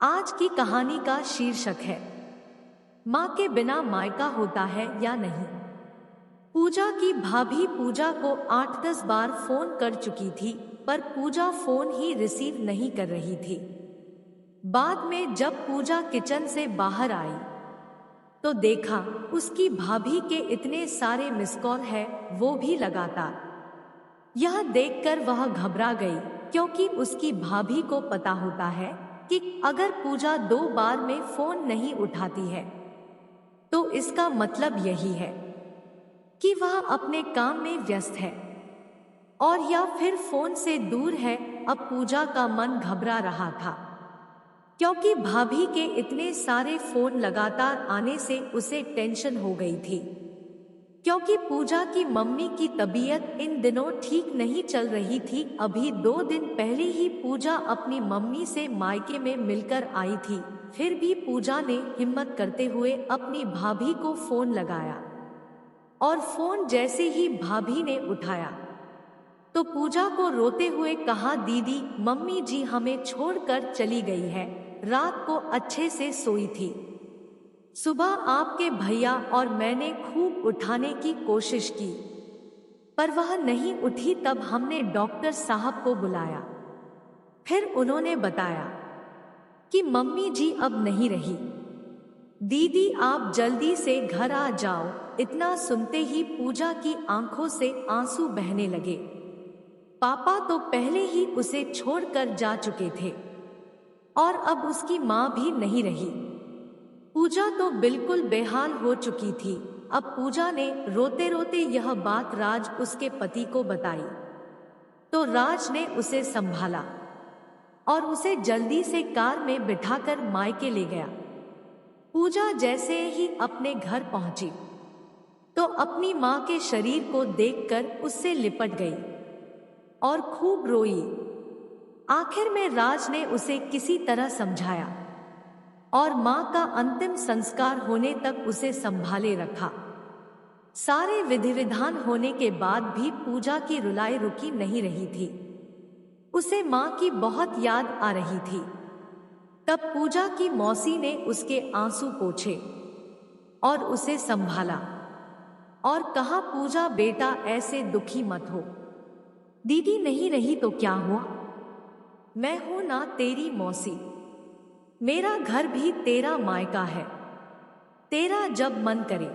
आज की कहानी का शीर्षक है माँ के बिना मायका होता है या नहीं। पूजा की भाभी पूजा को 8-10 बार फोन कर चुकी थी, पर पूजा फोन ही रिसीव नहीं कर रही थी। बाद में जब पूजा किचन से बाहर आई तो देखा उसकी भाभी के इतने सारे मिस कॉल है, वो भी लगातार। यह देखकर वह घबरा गई, क्योंकि उसकी भाभी को पता होता है कि अगर पूजा 2 बार में फोन नहीं उठाती है तो इसका मतलब यही है कि वह अपने काम में व्यस्त है और या फिर फोन से दूर है। अब पूजा का मन घबरा रहा था, क्योंकि भाभी के इतने सारे फोन लगातार आने से उसे टेंशन हो गई थी। क्योंकि पूजा की मम्मी की तबीयत इन दिनों ठीक नहीं चल रही थी। अभी 2 दिन पहले ही पूजा अपनी मम्मी से मायके में मिलकर आई थी। फिर भी पूजा ने हिम्मत करते हुए अपनी भाभी को फोन लगाया, और फोन जैसे ही भाभी ने उठाया तो पूजा को रोते हुए कहा, दीदी, मम्मी जी हमें छोड़कर चली गई है। रात को अच्छे से सोई थी। सुबह आपके भैया और मैंने खूब उठाने की कोशिश की, पर वह नहीं उठी। तब हमने डॉक्टर साहब को बुलाया। फिर उन्होंने बताया कि मम्मी जी अब नहीं रही। दीदी, आप जल्दी से घर आ जाओ। इतना सुनते ही पूजा की आंखों से आंसू बहने लगे। पापा तो पहले ही उसे छोड़कर जा चुके थे और अब उसकी माँ भी नहीं रही। पूजा तो बिल्कुल बेहाल हो चुकी थी। अब पूजा ने रोते रोते यह बात राज, उसके पति को बताई, तो राज ने उसे संभाला और उसे जल्दी से कार में बिठाकर मायके ले गया। पूजा जैसे ही अपने घर पहुंची तो अपनी माँ के शरीर को देखकर उससे लिपट गई और खूब रोई। आखिर में राज ने उसे किसी तरह समझाया और माँ का अंतिम संस्कार होने तक उसे संभाले रखा। सारे विधि विधान होने के बाद भी पूजा की रुलाई रुकी नहीं रही थी। उसे माँ की बहुत याद आ रही थी। तब पूजा की मौसी ने उसके आंसू पोंछे और उसे संभाला और कहा, पूजा बेटा, ऐसे दुखी मत हो। दीदी नहीं रही तो क्या हुआ, मैं हूं ना तेरी मौसी। मेरा घर भी तेरा मायका है। तेरा जब मन करे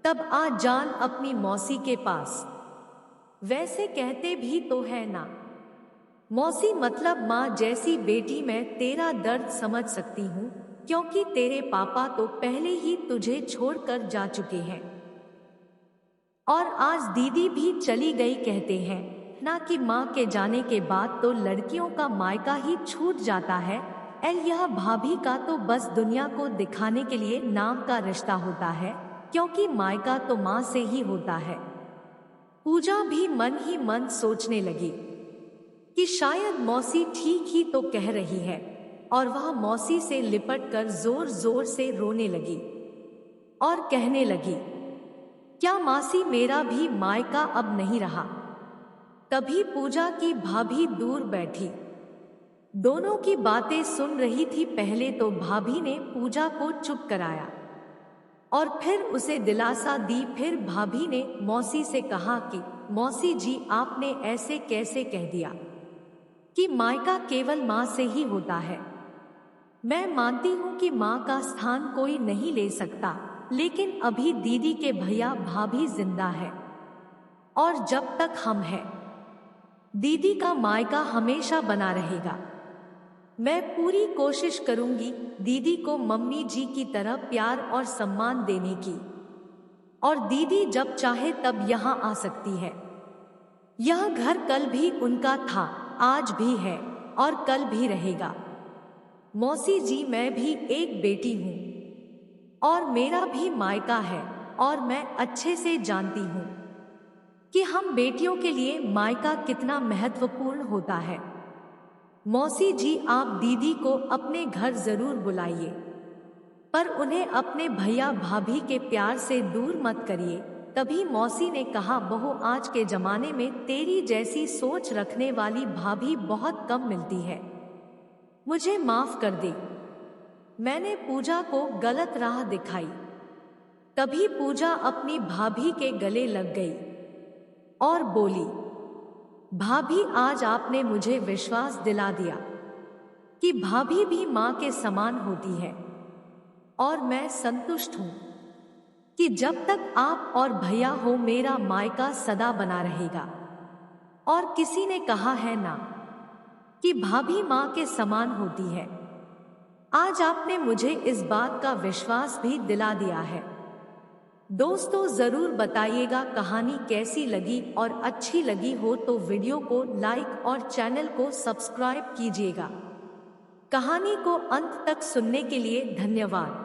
तब आ जान अपनी मौसी के पास। वैसे कहते भी तो है ना, मौसी मतलब माँ जैसी बेटी। मैं तेरा दर्द समझ सकती हूँ, क्योंकि तेरे पापा तो पहले ही तुझे छोड़कर जा चुके हैं और आज दीदी भी चली गई। कहते हैं ना कि माँ के जाने के बाद तो लड़कियों का मायका ही छूट जाता है। यह भाभी का तो बस दुनिया को दिखाने के लिए नाम का रिश्ता होता है, क्योंकि मायका तो माँ से ही होता है। पूजा भी मन ही मन सोचने लगी कि शायद मौसी ठीक ही तो कह रही है, और वह मौसी से लिपटकर जोर जोर से रोने लगी और कहने लगी, क्या मासी, मेरा भी मायका अब नहीं रहा। तभी पूजा की भाभी दूर बैठी दोनों की बातें सुन रही थी। पहले तो भाभी ने पूजा को चुप कराया और फिर उसे दिलासा दी। फिर भाभी ने मौसी से कहा कि मौसी जी, आपने ऐसे कैसे कह दिया कि मायका केवल माँ से ही होता है। मैं मानती हूँ कि माँ का स्थान कोई नहीं ले सकता, लेकिन अभी दीदी के भैया भाभी जिंदा है और जब तक हम हैं, दीदी का मायका हमेशा बना रहेगा। मैं पूरी कोशिश करूंगी दीदी को मम्मी जी की तरह प्यार और सम्मान देने की, और दीदी जब चाहे तब यहाँ आ सकती है। यह घर कल भी उनका था, आज भी है और कल भी रहेगा। मौसी जी, मैं भी एक बेटी हूँ और मेरा भी मायका है, और मैं अच्छे से जानती हूँ कि हम बेटियों के लिए मायका कितना महत्वपूर्ण होता है। मौसी जी, आप दीदी को अपने घर जरूर बुलाइए, पर उन्हें अपने भैया भाभी के प्यार से दूर मत करिए। तभी मौसी ने कहा, बहू, आज के जमाने में तेरी जैसी सोच रखने वाली भाभी बहुत कम मिलती है। मुझे माफ कर दे। मैंने पूजा को गलत राह दिखाई। तभी पूजा अपनी भाभी के गले लग गई और बोली, भाभी आज आपने मुझे विश्वास दिला दिया कि भाभी भी माँ के समान होती है, और मैं संतुष्ट हूँ कि जब तक आप और भैया हो मेरा मायका सदा बना रहेगा। और किसी ने कहा है ना कि भाभी माँ के समान होती है। आज आपने मुझे इस बात का विश्वास भी दिला दिया है। दोस्तों जरूर बताइएगा कहानी कैसी लगी, और अच्छी लगी हो तो वीडियो को लाइक और चैनल को सब्सक्राइब कीजिएगा। कहानी को अंत तक सुनने के लिए धन्यवाद।